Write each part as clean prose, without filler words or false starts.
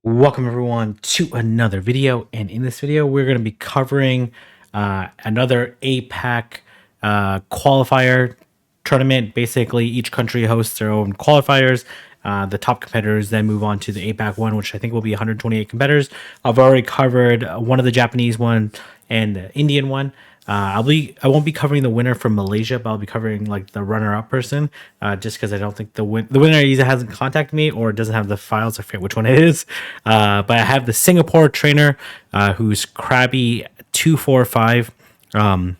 Welcome everyone to another video, and in this video we're going to be covering another APAC qualifier tournament. Basically, each country hosts their own qualifiers. The top competitors then move on to the APAC one, which I think will be 128 competitors. I've already covered one of the Japanese one and the Indian one. I won't be covering the winner from Malaysia, but I'll be covering like the runner-up person, just because I don't think the winner either hasn't contacted me or doesn't have the files. I forget which one it is. But I have the Singapore trainer, who's Krabby 245. They're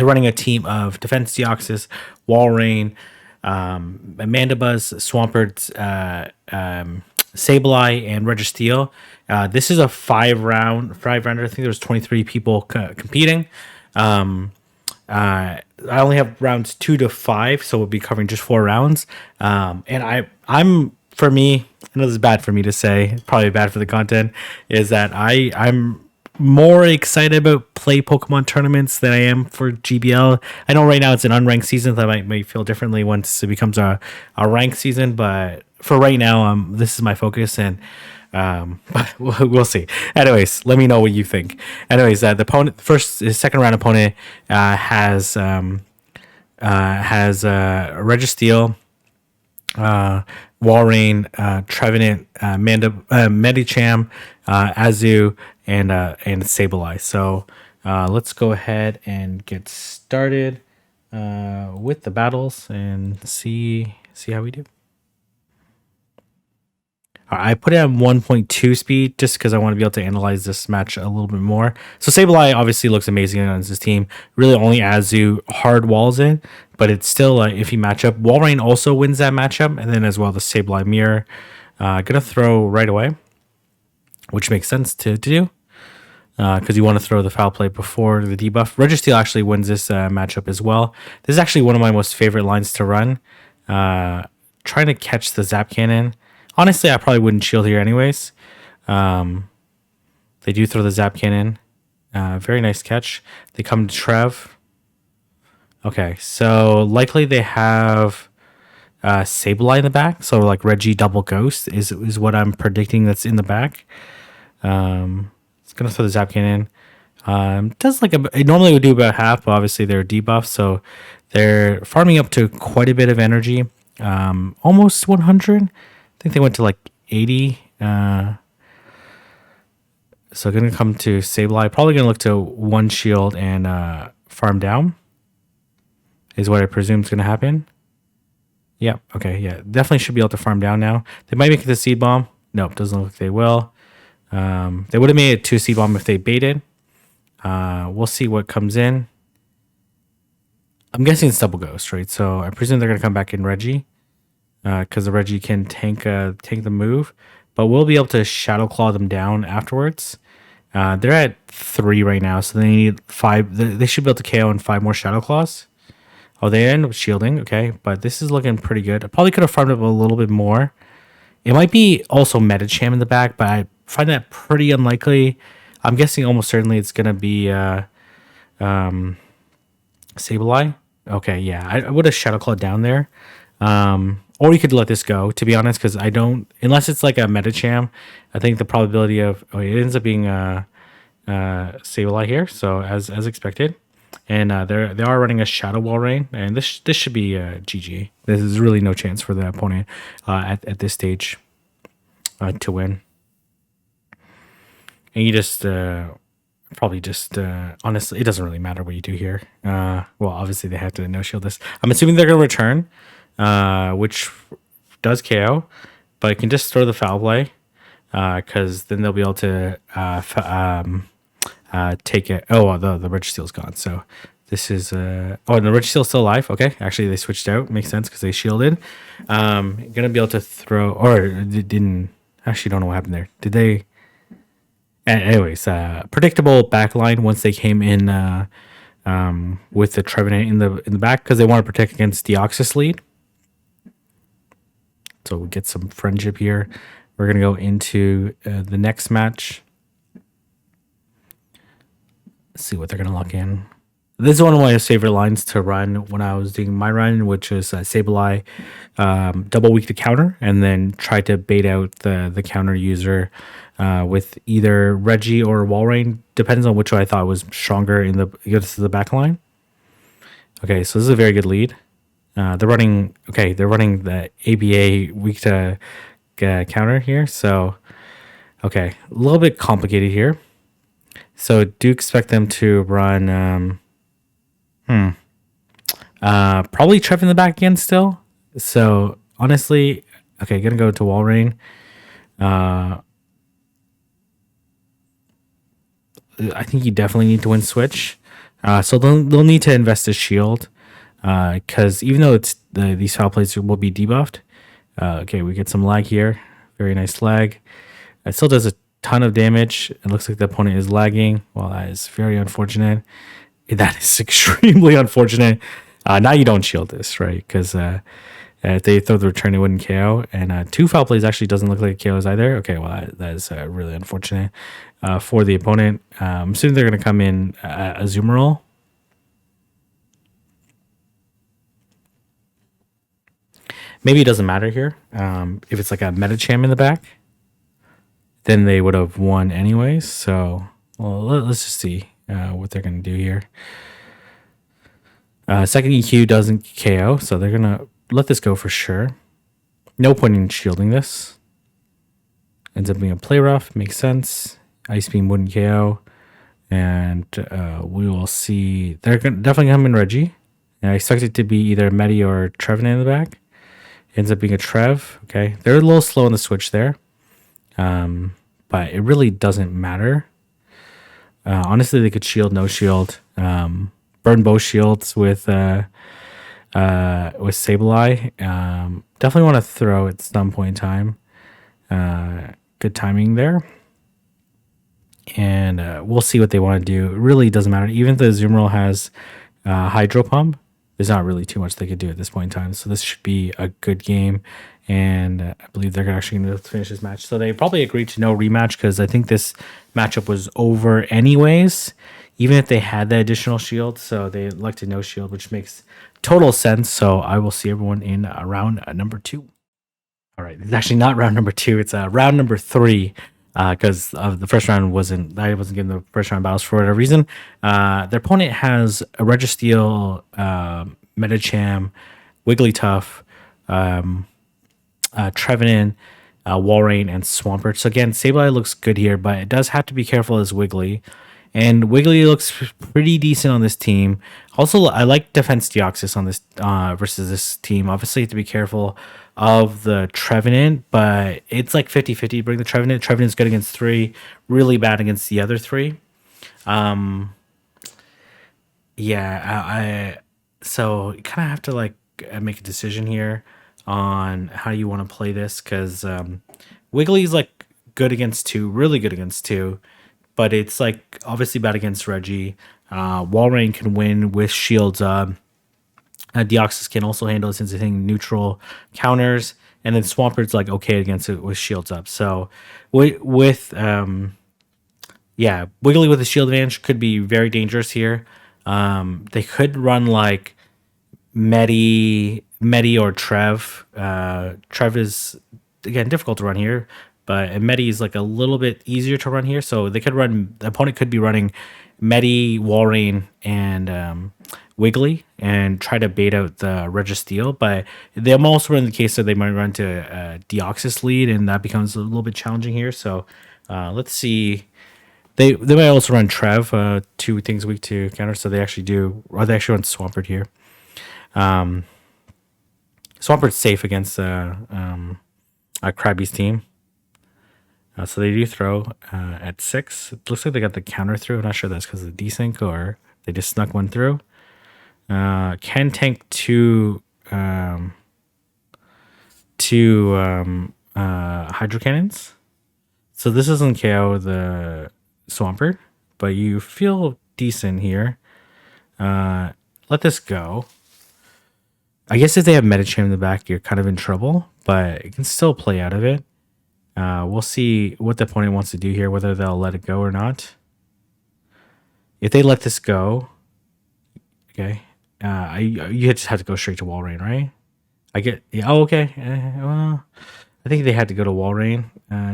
running a team of Defense Deoxys, Walrein, Amandabuzz, Swampert, Sableye, and Registeel. This is a five rounder. I think there's 23 people competing. I only have rounds 2 to 5, so we'll be covering just 4 rounds. I'm for me, I know this is bad for me to say, probably bad for the content, is that I'm more excited about play Pokemon tournaments than I am for GBL. I know right now it's an unranked season, so I might feel differently once it becomes a ranked season, but for right now, this is my focus, and but we'll see. Anyways, let me know what you think. Anyways, the opponent, second round opponent, has Registeel, Walrein, Trevenant, Medicham, Azu, and Sableye. So let's go ahead and get started with the battles and see how we do. I put it at 1.2 speed just because I want to be able to analyze this match a little bit more. So Sableye obviously looks amazing on his team. Really only Azu hard walls in, but it's still an iffy matchup. Walrein also wins that matchup, and then as well the Sableye mirror. Gonna throw right away, which makes sense to do because you want to throw the foul play before the debuff. Registeel actually wins this matchup as well. This is actually one of my most favorite lines to run. Trying to catch the Zap Cannon. Honestly, I probably wouldn't shield here anyways. They do throw the Zap Cannon. Very nice catch. They come to Trev. Okay, so likely they have Sableye in the back. So like Reggie double Ghost is what I'm predicting that's in the back. It's going to throw the Zap Cannon. Does like it normally would do about half, but obviously they're debuffed. So they're farming up to quite a bit of energy. Almost 100. I think they went to like 80. So going to come to Sableye. Probably going to look to one shield and farm down. Is what I presume is going to happen. Yep. Okay. Yeah. Definitely should be able to farm down now. They might make it to Seed Bomb. Nope. Doesn't look like they will. They would have made it to Seed Bomb if they baited. We'll see what comes in. I'm guessing it's Double Ghost, right? So I presume they're going to come back in Reggie. Because the Reggie can tank the move, but we'll be able to Shadow Claw them down afterwards. They're at 3 right now, so they need 5. They should be able to KO in 5 more Shadow Claws. Oh, they end up shielding, okay, but this is looking pretty good. I probably could have farmed up a little bit more. It might be also Medicham in the back, but I find that pretty unlikely. I'm guessing almost certainly it's gonna be Sableye. Okay, yeah, I would have Shadow Claw down there. Or you could let this go, to be honest, because I don't, unless it's like a Medicham, I think the probability of, it ends up being Sableye here, so as expected. And they are running a Shadow Walrein, and this should be GG. There's really no chance for the opponent at this stage to win. And you just probably just honestly, it doesn't really matter what you do here. Well, obviously they have to no shield this. I'm assuming they're gonna return. Which does KO, but I can just throw the foul play because then they'll be able to take it. Oh, the Registeel's gone. So this is and the Registeel's still alive. Okay, actually they switched out. Makes sense because they shielded. Gonna be able to throw, or didn't. Actually, don't know what happened there. Did they? Anyways, predictable backline once they came in with the Trevenant in the back because they want to protect against Deoxys lead. So we get some friendship here. We're going to go into the next match. Let's see what they're going to lock in. This is one of my favorite lines to run when I was doing my run, which is Sableye, double weak to counter, and then try to bait out the counter user with either Reggie or Walrein. Depends on which one I thought was stronger in the against the back line. Okay, so this is a very good lead. They're running okay. They're running the ABA weak to counter here. So okay, a little bit complicated here. So do expect them to run. Probably Trev in the back again still. So honestly, okay, gonna go to Walrein. I think you definitely need to win switch. So they'll need to invest a shield. Because even though these foul plays will be debuffed, okay, we get some lag here. Very nice lag. It still does a ton of damage. It looks like the opponent is lagging. Well, that is very unfortunate. That is extremely unfortunate. Now you don't shield this, right? Because if they throw the return, it wouldn't KO. And two foul plays actually doesn't look like it KOs either. Okay, well, that is really unfortunate for the opponent. I'm assuming they're going to come in a Zoomer roll. Maybe it doesn't matter here. If it's like a Metacham in the back, then they would have won anyways. So, well, let's just see what they're going to do here. Second EQ doesn't KO, so they're going to let this go for sure. No point in shielding this. Ends up being a play rough. Makes sense. Ice Beam wouldn't KO. And we will see. They're definitely come in Reggie. And I expect it to be either Medi or Trevenant in the back. Ends up being a Trev. Okay. They're a little slow on the switch there. But it really doesn't matter. Honestly, they could shield, no shield. Burn both shields with Sableye. Definitely want to throw at some point in time. Good timing there. And we'll see what they want to do. It really doesn't matter. Even if the Zoom roll has Hydro Pump, there's not really too much they could do at this point in time. So this should be a good game. And I believe they're actually going to finish this match. So they probably agreed to no rematch because I think this matchup was over anyways, even if they had the additional shield. So they elected no shield, which makes total sense. So I will see everyone in round number 2. All right. It's actually not round number 2. It's round number 3. Because the first round I wasn't getting the first round battles for whatever reason. Their opponent has a Registeel, Metacham, Wigglytuff, Trevenant, Walrein, and Swampert. So again, Sableye looks good here, but it does have to be careful as Wiggly. And Wiggly looks pretty decent on this team. Also, I like Defense Deoxys on this versus this team. Obviously, you have to be careful of the Trevenant, but it's like 50-50 to bring the Trevenant. Trevenant's good against 3, really bad against the other 3. So you kind of have to like make a decision here on how you want to play this because Wiggly's like good against 2, really good against 2. But it's like obviously bad against Reggie. Walrein can win with shields up. Deoxys can also handle it since it's hitting neutral counters. And then Swampert's like okay against it with shields up. So Wiggly with the shield advantage could be very dangerous here. They could run like Medi or Trev. Trev is again difficult to run here. But Medi is like a little bit easier to run here. So they could run, the opponent could be running Medi, Walrein, and Wiggly and try to bait out the Registeel. But they also run the case that they might run to Deoxys lead, and that becomes a little bit challenging here. So let's see. They might also run Trev, 2 things weak to counter. So they actually do, or they actually run Swampert here. Swampert's safe against Krabby's team. So they do throw at 6. It looks like they got the counter through. I'm not sure that's because of the desync or they just snuck one through. Can tank 2 Hydro Cannons. So this doesn't KO the Swampert, but you feel decent here. Let this go. I guess if they have Metacham in the back, you're kind of in trouble, but it can still play out of it. We'll see what the opponent wants to do here, whether they'll let it go or not. If they let this go, Okay. You just have to go straight to Walrein, right? I get. Yeah. Oh, okay. Well, I think they had to go to Walrein.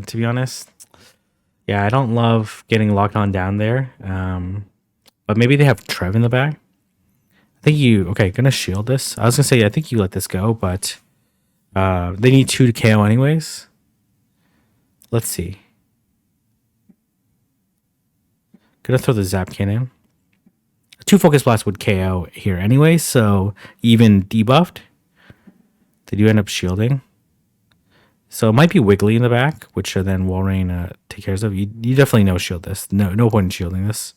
To be honest, yeah, I don't love getting locked on down there. But maybe they have Trev in the back. I think you. Okay, gonna shield this. I was gonna say I think you let this go, but they need 2 to KO anyways. Let's see. Gonna throw the Zap Cannon. 2 Focus Blasts would KO here anyway, so even debuffed, they do end up shielding. So it might be Wiggly in the back, which then Walrein take care of. You definitely no shield this. No point in shielding this.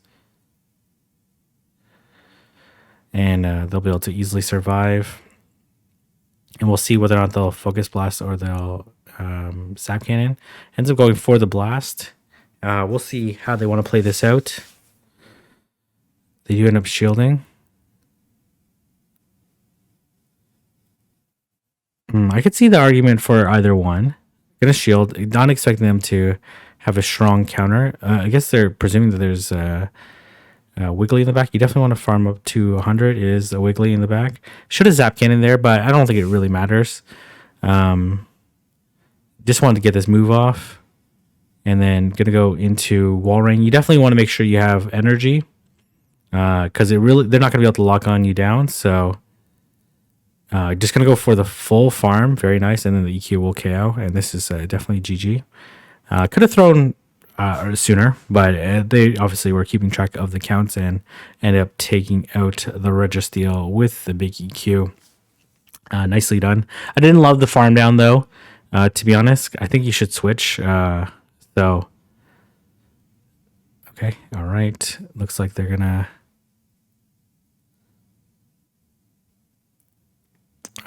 And they'll be able to easily survive. And we'll see whether or not they'll Focus Blast or they'll Zap Cannon. Ends up going for the Blast. We'll see how they want to play this out. They do end up shielding. I could see the argument for either one. Gonna shield, not expecting them to have a strong counter. I guess they're presuming that there's Wiggly in the back. You definitely want to farm up to 100. It is a Wiggly in the back. Should have Zap Cannon there, but I don't think it really matters. Just wanted to get this move off. And then gonna go into Walrein. You definitely want to make sure you have energy. Because they're not gonna be able to lock on you down. So just gonna go for the full farm. Very nice. And then the EQ will KO. And this is definitely GG. Could have thrown sooner, but they obviously were keeping track of the counts and ended up taking out the Registeel with the big EQ. Nicely done. I didn't love the farm down though, to be honest. I think you should switch. So, okay, all right. Looks like they're gonna.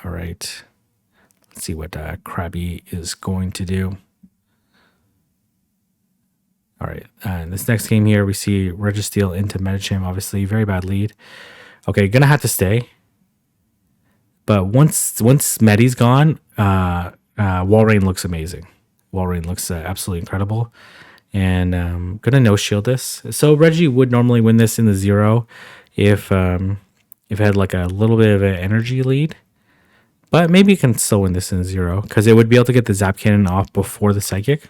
All right. Let's see what Krabby is going to do. All right, and this next game here, we see Registeel into Medicham, obviously. Very bad lead. Okay, gonna have to stay. But once Medi's gone, Walrein looks amazing. Walrein looks absolutely incredible. And gonna no-shield this. So Reggie would normally win this in the 0 if it had like a little bit of an energy lead. But maybe you can still win this in 0 because it would be able to get the Zap Cannon off before the Psychic.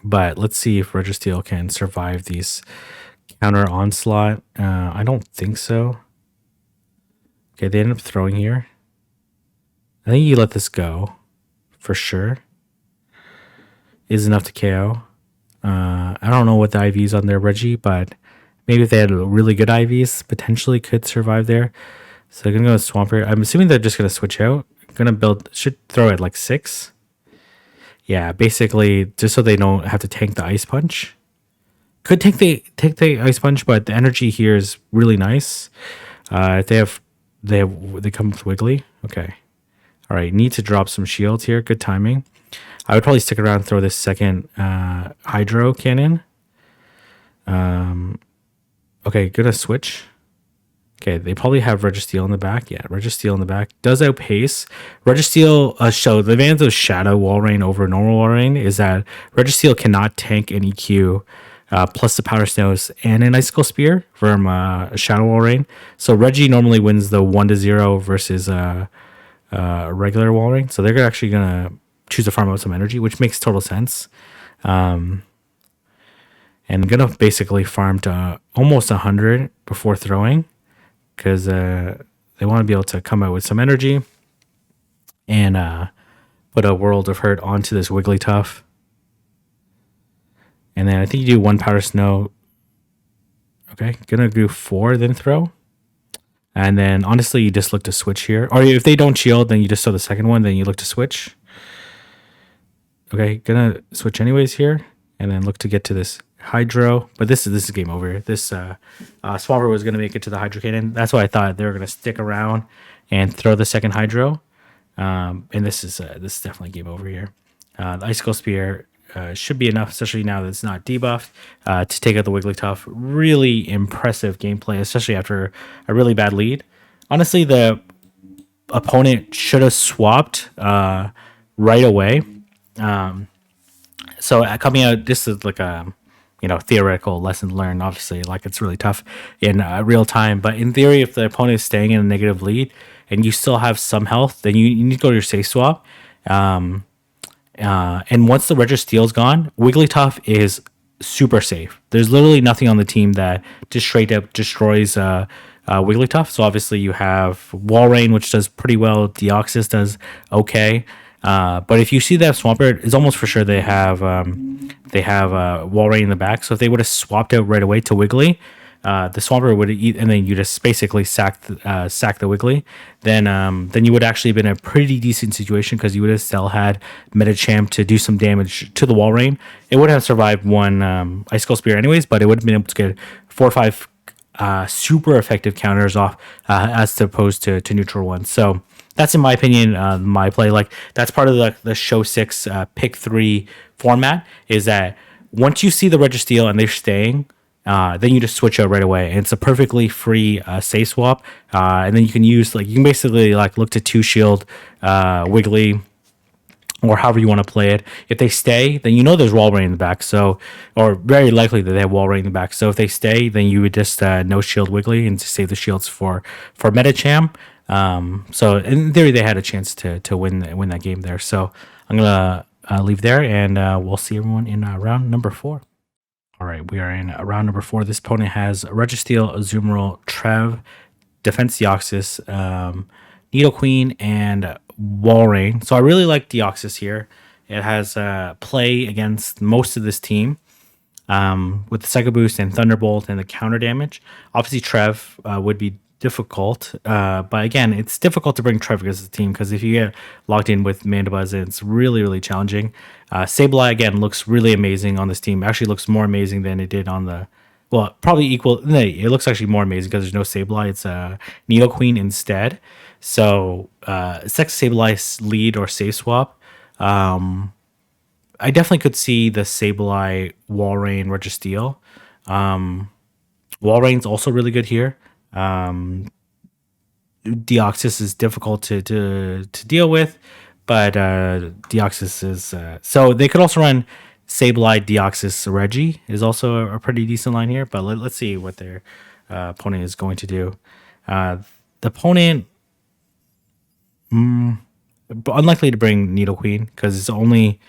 But let's see if Registeel can survive these counter onslaught. I don't think so. Okay, they end up throwing here. I think you let this go for sure. Is enough to KO. I don't know what the IVs on there, Reggie, but maybe if they had really good IVs, potentially could survive there. So they're gonna go Swampert. I'm assuming they're just gonna switch out. Gonna build, should throw it like 6. Yeah, basically just so they don't have to tank the Ice Punch. Could take the Ice Punch, but the energy here is really nice. They come with Wiggly. Okay. All right, need to drop some shields here. Good timing. I would probably stick around and throw this second Hydro Cannon. Okay, gonna switch. Okay, they probably have Registeel in the back. Yeah, Registeel in the back. Does outpace. Registeel, so the advantage of Shadow Walrein over normal Walrein is that Registeel cannot tank an EQ plus the Powder Snows and an Icicle Spear from Shadow Walrein. So Reggie normally wins the 1-0 versus a regular Walrein. So they're actually going to choose to farm out some energy, which makes total sense. And going to basically farm to almost 100 before throwing. Because they want to be able to come out with some energy and put a World of Hurt onto this Wigglytuff. And then I think you do 1 Powder Snow. Okay, gonna do 4, then throw. And then honestly, you just look to switch here. Or if they don't shield, then you just throw the second one, then you look to switch. Okay, gonna switch anyways here. And then look to get to this Hydro, but this is game over. This Swampert was going to make it to the Hydro Cannon. That's why I thought they were going to stick around and throw the second Hydro. And this is definitely game over here. The Icicle Spear should be enough, especially now that it's not debuffed, to take out the Wigglytuff. Really impressive gameplay, especially after a really bad lead. Honestly, the opponent should have swapped right away. So coming out, this is like a theoretical lesson learned. Obviously, like it's really tough in real time. But in theory, if the opponent is staying in a negative lead and you still have some health, then you need to go to your safe swap. And once the Registeel's gone, Wigglytuff is super safe. There's literally nothing on the team that just straight up destroys Wigglytuff. So obviously you have Walrein, which does pretty well. Deoxys does okay. But if you see that Swampert, it's almost for sure they have Walrein in the back. So if they would have swapped out right away to Wiggly, the Swampert would eat, and then you just basically sack the Wiggly. Then you would actually have been in a pretty decent situation because you would have still had Metachamp to do some damage to the Walrein. It would have survived one Icicle Spear anyways, but it would have been able to get 4 or 5 super effective counters off as opposed to neutral ones. So that's in my opinion my play. Like that's part of the show 6 pick 3 format, is that once you see the Registeel and they're staying, then you just switch out right away, and it's a perfectly free safe swap. And then you can use you can basically look to 2 shield Wiggly, or however you want to play it. If they stay, then there's Walrein in the back, so, or very likely that they have Walrein in the back. So if they stay, then you would just no shield Wiggly and just save the shields for Metachamp. So in theory, they had a chance to win that game there. So I'm gonna leave there, and we'll see everyone in round number 4. All right, we are in round number 4. This opponent has Registeel, Azumarill, Trev, Defense Deoxys, Nidoqueen, and Walrein. So I really like Deoxys here. It has play against most of this team with the Psycho Boost and Thunderbolt and the counter damage. Obviously, Trev would be difficult, but again, it's difficult to bring Trev against the team because if you get locked in with Mandibuzz, it's really, really challenging. Sableye, again, looks really amazing on this team. Actually looks more amazing than it did on the... Well, probably equal... No, it looks actually more amazing because there's no Sableye. It's Nidoqueen instead. So, Sex Sableye lead or safe swap. I definitely could see the Sableye, Walrein, Registeel. Walrein's also really good here. Deoxys is difficult to deal with, but Deoxys is... so they could also run Sableye, Deoxys, Reggie is also a pretty decent line here, but let's see what their opponent is going to do. The opponent... unlikely to bring Nidoqueen because it only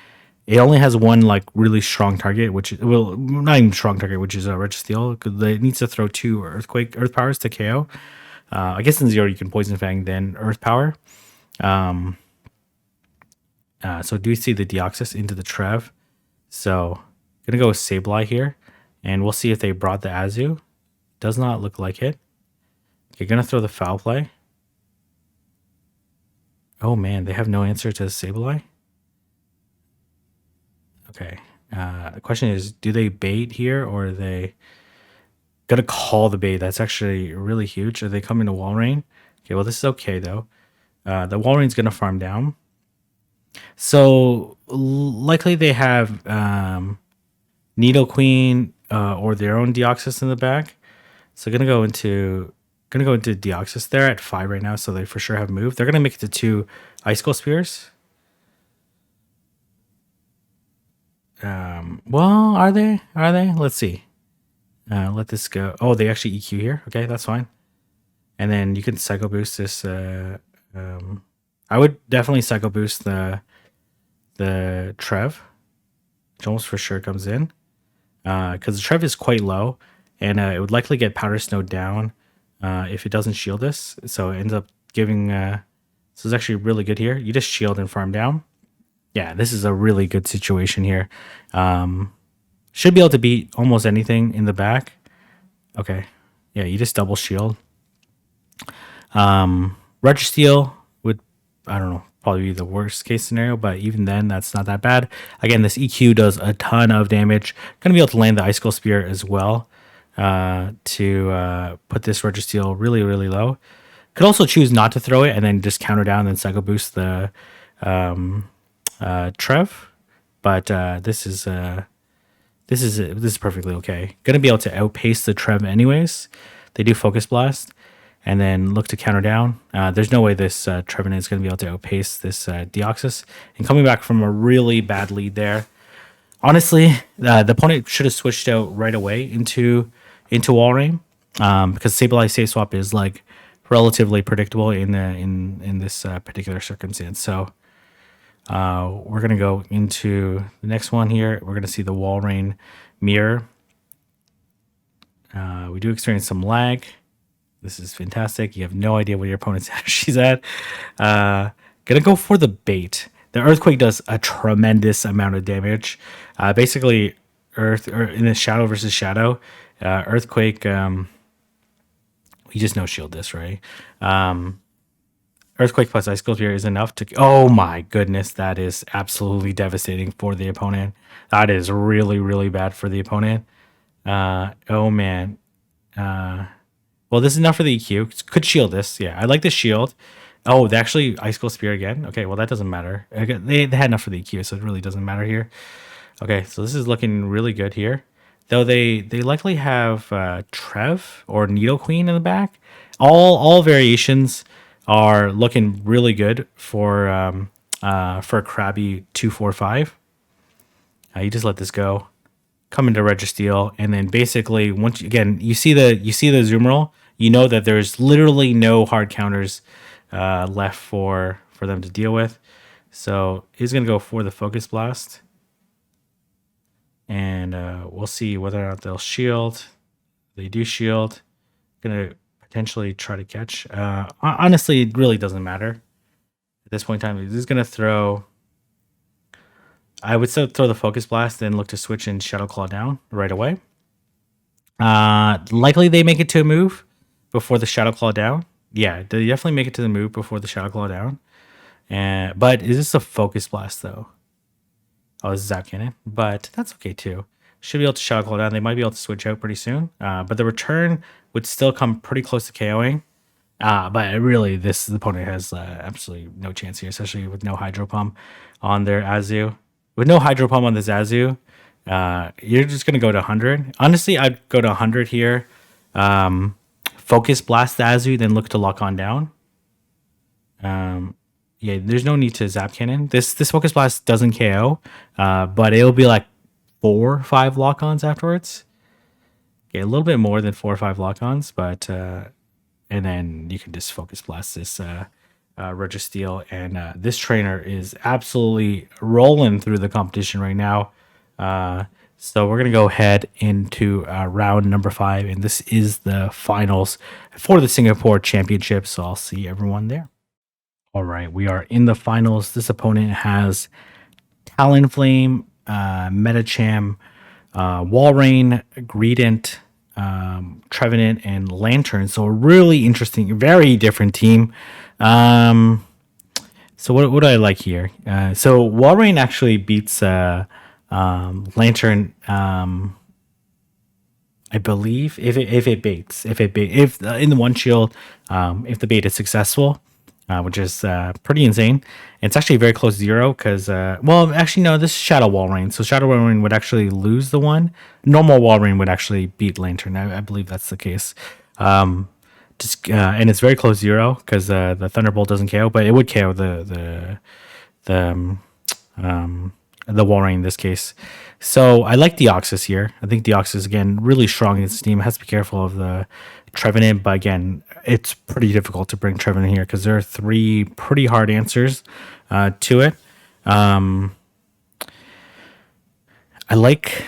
has one really strong target, which not even strong target, which is a Registeel. Because it needs to throw 2 Earth powers to KO. I guess in 0 you can Poison Fang then Earth Power. So do you see the Deoxys into the Trev? So gonna go with Sableye here, and we'll see if they brought the Azu. Does not look like it. You're gonna throw the Foul Play. Oh man, they have no answer to Sableye. Okay. The question is, do they bait here, or are they gonna call the bait? That's actually really huge. Are they coming to Walrein? Okay, well this is okay though. The Walrein's gonna farm down. So likely they have Nidoqueen or their own Deoxys in the back. So gonna go into Deoxys. They're at 5 right now, so they for sure have moved. They're gonna make it to 2 Icicle Spears. Well, are they? Let's see. Let this go. Oh, they actually EQ here. Okay, that's fine. And then you can Psycho Boost this. I would definitely Psycho Boost the Trev, which almost for sure comes in. Because the Trev is quite low, and it would likely get Powder Snow down if it doesn't shield this. So it ends up giving... so it's actually really good here. You just shield and farm down. Yeah, this is a really good situation here. Should be able to beat almost anything in the back. Okay. Yeah, you just double shield. Registeel would, I don't know, probably be the worst case scenario, but even then, that's not that bad. Again, this EQ does a ton of damage. Going to be able to land the Icicle Spear as well to put this Registeel really, really low. Could also choose not to throw it and then just counter down and Psycho Boost the Trev, but this is perfectly okay. Gonna be able to outpace the Trev anyways. They do Focus Blast and then look to counter down. There's no way this Trevenant is gonna be able to outpace this Deoxys. And coming back from a really bad lead there, Honestly, the opponent should have switched out right away into Walrein, because Sableye Safe Swap is like relatively predictable in this particular circumstance. So we're gonna go into the next one here. We're gonna see the Walrein mirror. We do experience some lag. This is fantastic. You have no idea where your opponent's she's at. Gonna go for the bait. The earthquake does a tremendous amount of damage. Basically, earth or in a shadow versus shadow, earthquake. We just no shield this, right? Earthquake plus Icicle Spear is enough to. Oh my goodness, that is absolutely devastating for the opponent. That is really really bad for the opponent. Oh man. Well, this is enough for the EQ. Could shield this. Yeah, I like the shield. Oh, they actually Icicle Spear again. Okay, well that doesn't matter. They had enough for the EQ, so it really doesn't matter here. Okay, so this is looking really good here. Though they likely have Trev or Needle Queen in the back. All variations are looking really good for Krabby 245. You just let this go, come into Registeel, and then basically once again you see the zoom roll, you know that there's literally no hard counters left for them to deal with. So he's gonna go for the Focus Blast, and we'll see whether or not they'll shield. They do shield. Gonna potentially try to catch. Honestly, it really doesn't matter at this point in time. He's just gonna throw. I would still throw the Focus Blast, then look to switch in Shadow Claw down right away. Likely they make it to a move before the Shadow Claw down. Yeah, they definitely make it to the move before the Shadow Claw down. But is this a Focus Blast though? Oh, this is Zap Cannon, but that's okay too. Should be able to Shadow Claw down. They might be able to switch out pretty soon. But the return would still come pretty close to KOing. But really, this opponent has absolutely no chance here, especially with no Hydro Pump on their Azu. With no Hydro Pump on this Azu, you're just going to go to 100. Honestly, I'd go to 100 here. Focus Blast the Azu, then look to lock on down. Yeah, there's no need to Zap Cannon. This Focus Blast doesn't KO, but it'll be like 4 or 5 lock-ons afterwards. Okay, a little bit more than 4 or 5 lock-ons, but and then you can just Focus Blast this Registeel, and this trainer is absolutely rolling through the competition right now. So we're gonna go ahead into round number 5, and this is the finals for the Singapore Championship. So I'll see everyone there. All right, we are in the finals. This opponent has Talonflame, Metacham, Walrein, Greedent, Trevenant, and Lantern. So a really interesting, very different team. So what do I like here? So Walrein actually beats Lantern. I believe if it baits, if in the one shield, if the bait is successful, which is pretty insane. It's actually very close to 0 because, well, actually, no, this is Shadow Walrein. So Shadow Walrein would actually lose the one. Normal Walrein would actually beat Lantern. I believe that's the case. And it's very close to 0 because the Thunderbolt doesn't KO, but it would KO the Walrein in this case. So I like Deoxys here. I think Deoxys, again, really strong against team. Has to be careful of the Trevenant, but again, it's pretty difficult to bring Trevenant here because there are 3 pretty hard answers to it. I like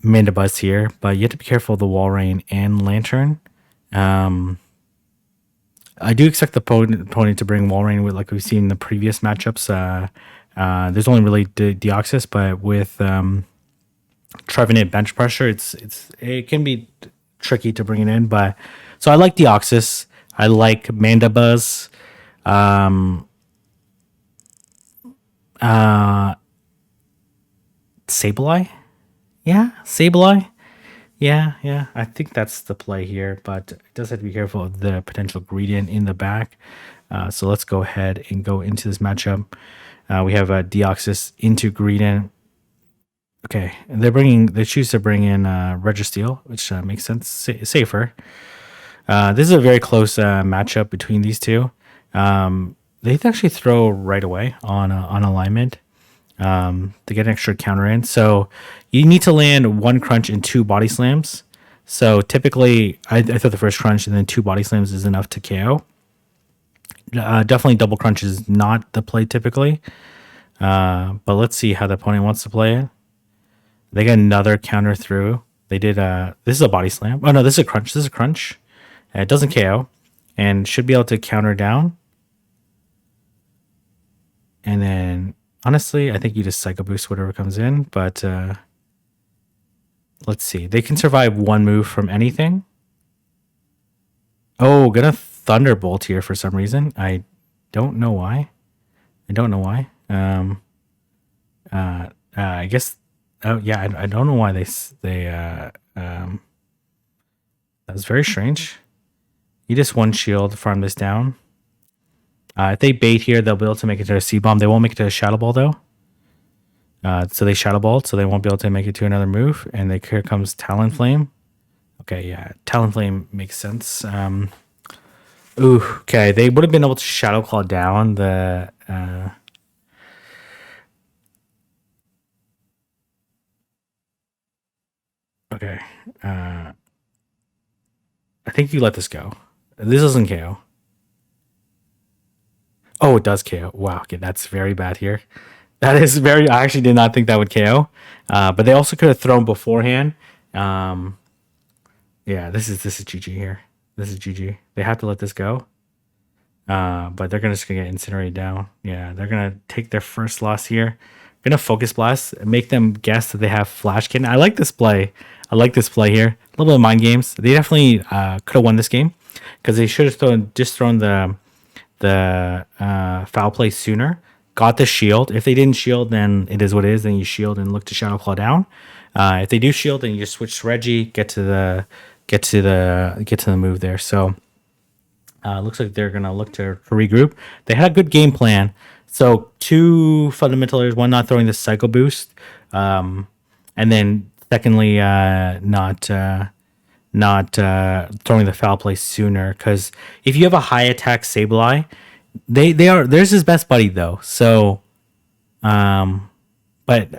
Mandibuzz here, but you have to be careful of the Walrein and Lantern. I do expect the opponent to bring Walrein with, like we've seen in the previous matchups. There's only really Deoxys, but with Trevenant bench pressure, it can be tricky to bring it in. But so I like Deoxys. I like Mandibuzz. Sableye? Yeah, Sableye. Yeah. I think that's the play here, but it does have to be careful of the potential Greedent in the back. So let's go ahead and go into this matchup. We have Deoxys into Greedent. Okay, they choose to bring in Registeel, which makes sense, safer. This is a very close matchup between these two. They actually throw right away on alignment. to get an extra counter in. So you need to land one crunch and two body slams. So typically, I thought the first crunch and then two body slams is enough to KO. Definitely double crunch is not the play typically. But let's see how the opponent wants to play it. They got another counter through. They did this is a body slam. Oh no, this is a crunch. This is a crunch. It doesn't KO. And should be able to counter down. And then honestly, I think you just Psycho Boost whatever comes in, but let's see. They can survive one move from anything. Oh, gonna Thunderbolt here for some reason. I don't know why. I guess. Oh yeah, I don't know why that was very strange. You just one shield, farm this down. If they bait here, they'll be able to make it to a C-Bomb. They won't make it to a Shadow Ball, though. So they Shadow Balled, so they won't be able to make it to another move. And here comes Talonflame. Okay, yeah. Talonflame makes sense. Okay. They would have been able to Shadow Claw down the... okay. I think you let this go. This doesn't KO. Oh, it does KO. Wow. Okay, that's very bad here. That is very. I actually did not think that would KO. But they also could have thrown beforehand. Yeah, this is GG here. This is GG. They have to let this go. But they're just gonna get incinerated down. Yeah, they're gonna take their first loss here. Gonna focus blast, make them guess that they have Flash Kitten. I like this play. I like this play here. A little bit of mind games. They definitely could have won this game because they should have thrown the foul play sooner. Got the shield. If they didn't shield, then it is what it is. Then you shield and look to Shadow Claw down. If they do shield, then you just switch to Reggie, get to the move there. So looks like they're gonna look to regroup. They had a good game plan. So two fundamental errors: one, not throwing the Psycho Boost, and then secondly, not throwing the foul play sooner. Because if you have a high attack Sableye, there's his best buddy though. So, but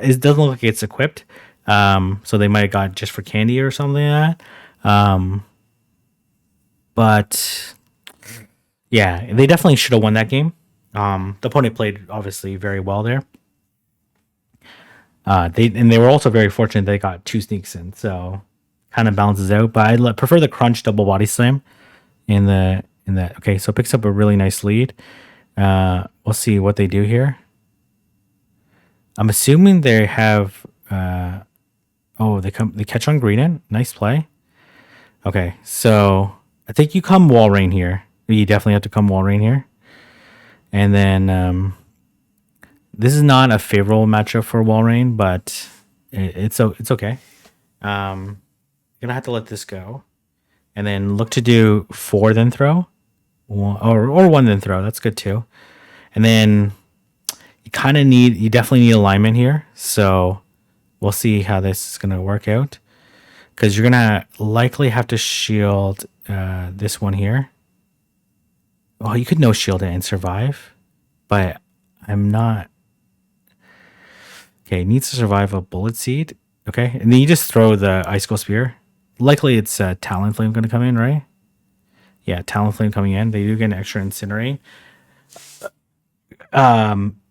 it doesn't look like it's equipped. So they might have got just for candy or something like that. But yeah, they definitely should have won that game. The opponent played obviously very well there. They were also very fortunate they got two sneaks in, so kind of balances out. But I prefer the crunch double body slam in that. Okay, so it picks up a really nice lead. We'll see what they do here. I'm assuming they have. They catch on Greenin. Nice play. Okay, so I think you come Wall Rain here. You definitely have to come Wall Rain here. And then this is not a favorable matchup for Wall Rain, but it's okay. Gonna have to let this go, and then look to do 4 then throw, or 1 then throw. That's good too. And then you definitely need alignment here. So we'll see how this is gonna work out, because you're gonna likely have to shield this one here. Oh, you could no shield it and survive, but I'm not. Okay, needs to survive a bullet seed. Okay, and then you just throw the icicle spear. Likely it's Talonflame going to come in, right? Yeah, Talonflame coming in. They do get an extra incinerate.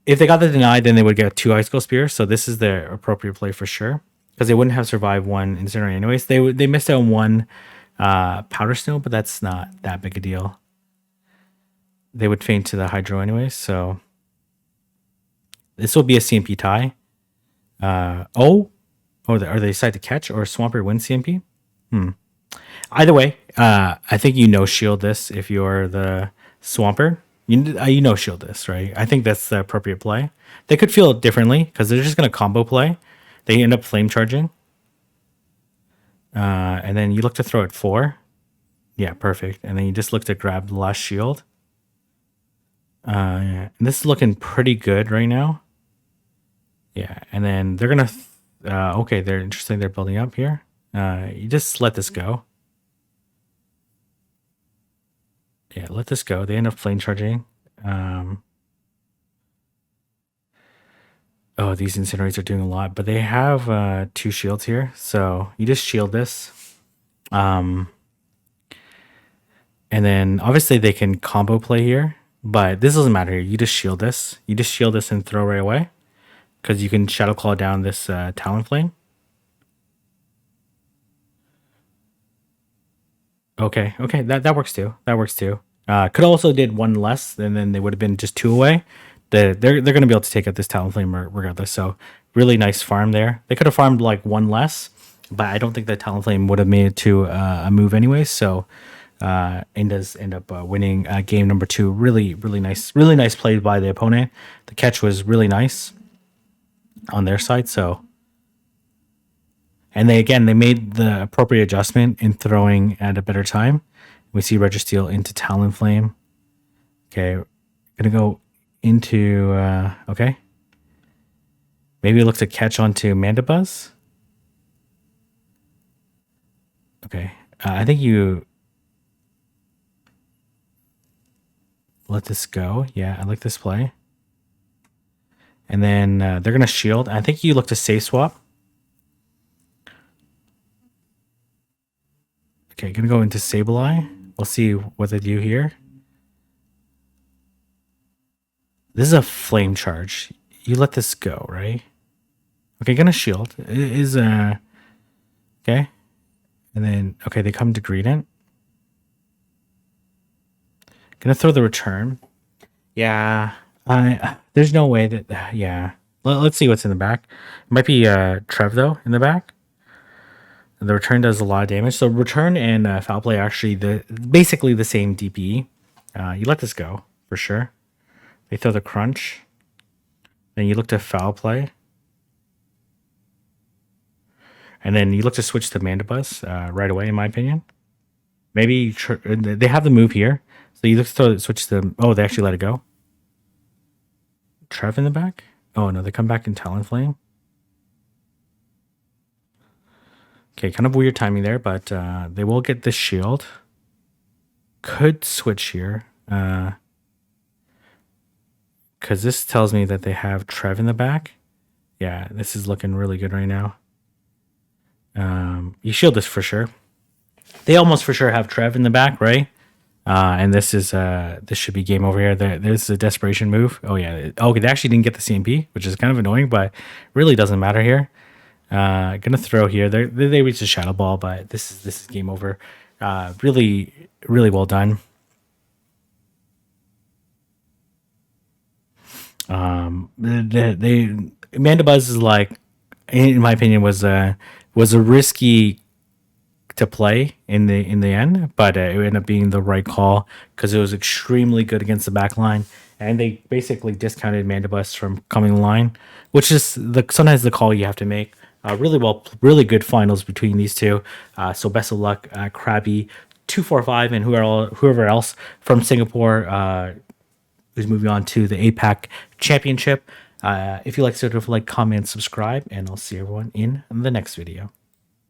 If they got the denied, then they would get 2 icicle spears. So this is the appropriate play for sure, because they wouldn't have survived 1 incinerate anyways. They missed out on 1 powder snow, but that's not that big a deal. They would feint to the hydro anyways, so this will be a CMP tie. Are they decide to catch, or Swampert win CMP? Either way, I think shield this if you're the Swampert. You shield this, right? I think that's the appropriate play. They could feel it differently because they're just going to combo play. They end up flame charging. And then you look to throw it 4. Yeah, perfect. And then you just look to grab the last shield. Yeah. And this is looking pretty good right now. Yeah, and then they're gonna. Okay, they're interesting. They're building up here. You just let this go. Yeah, let this go. They end up flame charging. Oh, these incinerates are doing a lot, but they have 2 shields here. So you just shield this. Um, and then obviously they can combo play here, but this doesn't matter here. You just shield this. You just shield this and throw right away because you can Shadow Claw down this Talonflame. Okay, okay, that works too. That works too. Could also did one less, and then they would have been just 2 away. They're gonna be able to take out this Talonflame regardless. So really nice farm there. They could have farmed like 1 less, but I don't think the Talonflame would have made it to a move anyway. So and does end up winning game number 2. Really nice play by the opponent. The catch was really nice on their side. So. And they made the appropriate adjustment in throwing at a better time. We see Registeel into Talonflame. Okay, gonna go into okay. Maybe look to catch onto Mandibuzz. Okay, I think you let this go. Yeah, I like this play. And then they're gonna shield. I think you look to safe swap. Okay, gonna go into Sableye. We'll see what they do here. This is a flame charge. You let this go, right? Okay, gonna shield. It is okay. And then okay, they come to Greedent. Gonna throw the return. Yeah. There's no way that yeah. Let's see what's in the back. It might be Trev though in the back. The return does a lot of damage. So return and foul play are actually basically the same DPE. You let this go for sure. They throw the crunch. Then you look to foul play. And then you look to switch to Mandibuzz right away, in my opinion. Maybe they have the move here. So you look to switch to... Oh, they actually let it go. Trev in the back? Oh, no, they come back in Talonflame. Okay, kind of weird timing there, but they will get this shield. Could switch here. Because this tells me that they have Trev in the back. Yeah, this is looking really good right now. You shield this for sure. They almost for sure have Trev in the back, right? And this should be game over here. There's a desperation move. Oh yeah. Okay, they actually didn't get the CMP, which is kind of annoying, but really doesn't matter here. Gonna throw here. They reach the Shadow Ball, but this is game over. Really well done. Mandibuzz is like, in my opinion, was a risky to play in the end, but it ended up being the right call because it was extremely good against the back line, and they basically discounted Mandibuzz from coming line, which is sometimes the call you have to make. Really good finals between these two. So best of luck, Krabby 245 and whoever else from Singapore who's moving on to the APAC Championship. If you like, comment, subscribe, and I'll see everyone in the next video.